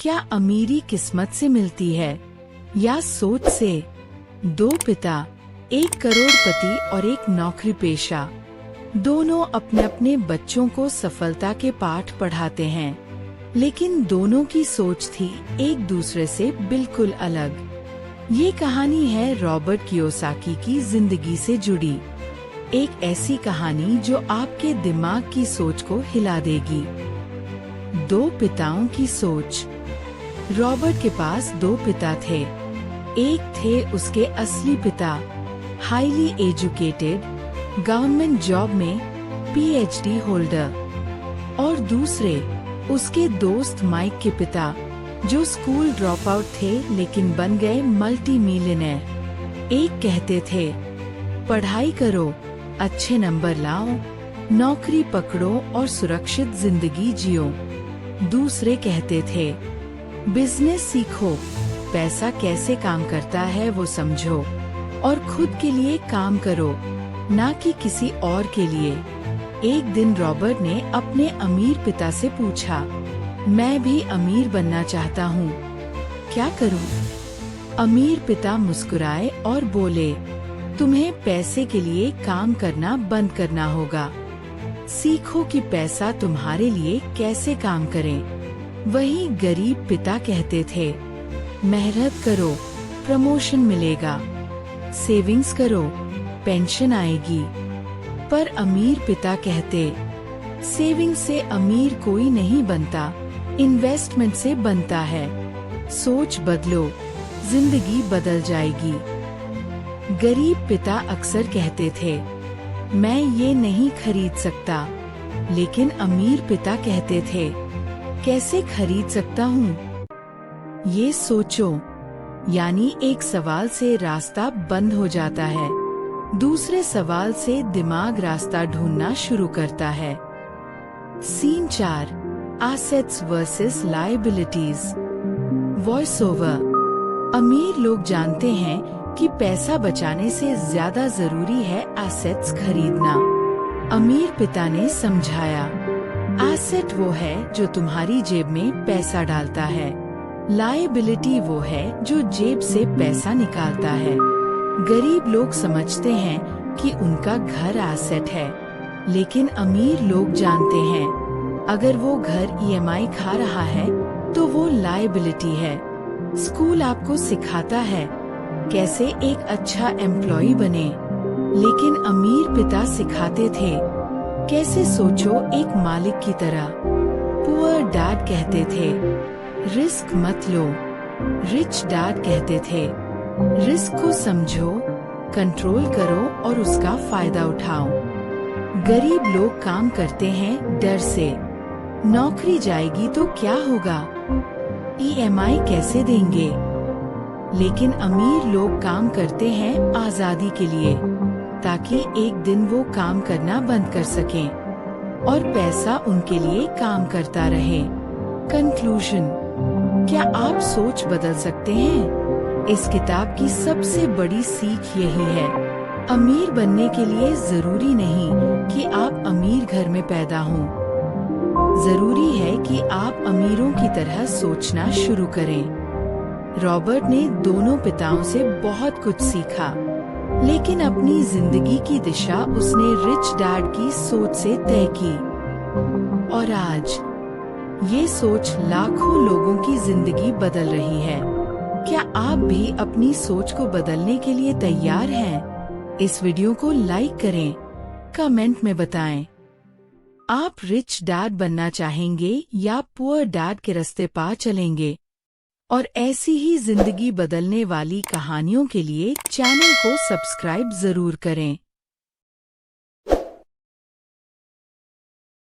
क्या अमीरी किस्मत से मिलती है या सोच से? दो पिता, एक करोड़पति और एक नौकरी पेशा, दोनों अपने अपने बच्चों को सफलता के पाठ पढ़ाते हैं, लेकिन दोनों की सोच थी एक दूसरे से बिल्कुल अलग। ये कहानी है रॉबर्ट कियोसाकी की जिंदगी से जुड़ी, एक ऐसी कहानी जो आपके दिमाग की सोच को हिला देगी। दो पिताओं की सोच। रॉबर्ट के पास दो पिता थे। एक थे उसके असली पिता, हाईली एजुकेटेड, गवर्नमेंट जॉब में पीएचडी होल्डर, और दूसरे उसके दोस्त माइक के पिता, जो स्कूल ड्रॉप आउट थे लेकिन बन गए मल्टी मिलियनेयर। एक कहते थे पढ़ाई करो, अच्छे नंबर लाओ, नौकरी पकड़ो और सुरक्षित जिंदगी जियो। दूसरे कहते थे बिजनेस सीखो, पैसा कैसे काम करता है वो समझो, और खुद के लिए काम करो, ना कि किसी और के लिए। एक दिन रॉबर्ट ने अपने अमीर पिता से पूछा, मैं भी अमीर बनना चाहता हूँ, क्या करूँ? अमीर पिता मुस्कुराए और बोले, तुम्हें पैसे के लिए काम करना बंद करना होगा। सीखो कि पैसा तुम्हारे लिए कैसे काम करे। वहीं गरीब पिता कहते थे, मेहनत करो, प्रमोशन मिलेगा, सेविंग्स करो, पेंशन आएगी। पर अमीर पिता कहते, सेविंग से अमीर कोई नहीं बनता, इन्वेस्टमेंट से बनता है। सोच बदलो, जिंदगी बदल जाएगी। गरीब पिता अक्सर कहते थे, मैं ये नहीं खरीद सकता, लेकिन अमीर पिता कहते थे, कैसे खरीद सकता हूँ? ये सोचो, यानी एक सवाल से रास्ता बंद हो जाता है, दूसरे सवाल से दिमाग रास्ता ढूंढना शुरू करता है। Scene 4, assets versus liabilities. Voice over. अमीर लोग जानते हैं कि पैसा बचाने से ज्यादा जरूरी है एसेट्स खरीदना। अमीर पिता ने समझाया, एसेट वो है जो तुम्हारी जेब में पैसा डालता है, लायबिलिटी वो है जो जेब से पैसा निकालता है। गरीब लोग समझते हैं कि उनका घर एसेट है, लेकिन अमीर लोग जानते हैं अगर वो घर ईएमआई खा रहा है तो वो लायबिलिटी है। स्कूल आपको सिखाता है कैसे एक अच्छा एम्प्लॉय बने, लेकिन अमीर पिता सिखाते थे कैसे सोचो एक मालिक की तरह। पुअर डैड कहते थे, रिस्क मत लो। रिच डैड कहते थे, रिस्क को समझो, कंट्रोल करो और उसका फायदा उठाओ। गरीब लोग काम करते हैं डर से, नौकरी जाएगी तो क्या होगा, ईएमआई कैसे देंगे। लेकिन अमीर लोग काम करते हैं आजादी के लिए, ताकि एक दिन वो काम करना बंद कर सकें और पैसा उनके लिए काम करता रहे। कंक्लूजन। क्या आप सोच बदल सकते हैं? इस किताब की सबसे बड़ी सीख यही है, अमीर बनने के लिए जरूरी नहीं कि आप अमीर घर में पैदा हों, जरूरी है कि आप अमीरों की तरह सोचना शुरू करें। रॉबर्ट ने दोनों पिताओं से बहुत कुछ सीखा, लेकिन अपनी जिंदगी की दिशा उसने रिच डैड की सोच से तय की। और आज ये सोच लाखों लोगों की जिंदगी बदल रही है। क्या आप भी अपनी सोच को बदलने के लिए तैयार हैं? इस वीडियो को लाइक करें, कमेंट में बताएं, आप रिच डैड बनना चाहेंगे या पुअर डैड के रास्ते पा चलेंगे। और ऐसी ही जिंदगी बदलने वाली कहानियों के लिए चैनल को सब्सक्राइब जरूर करें।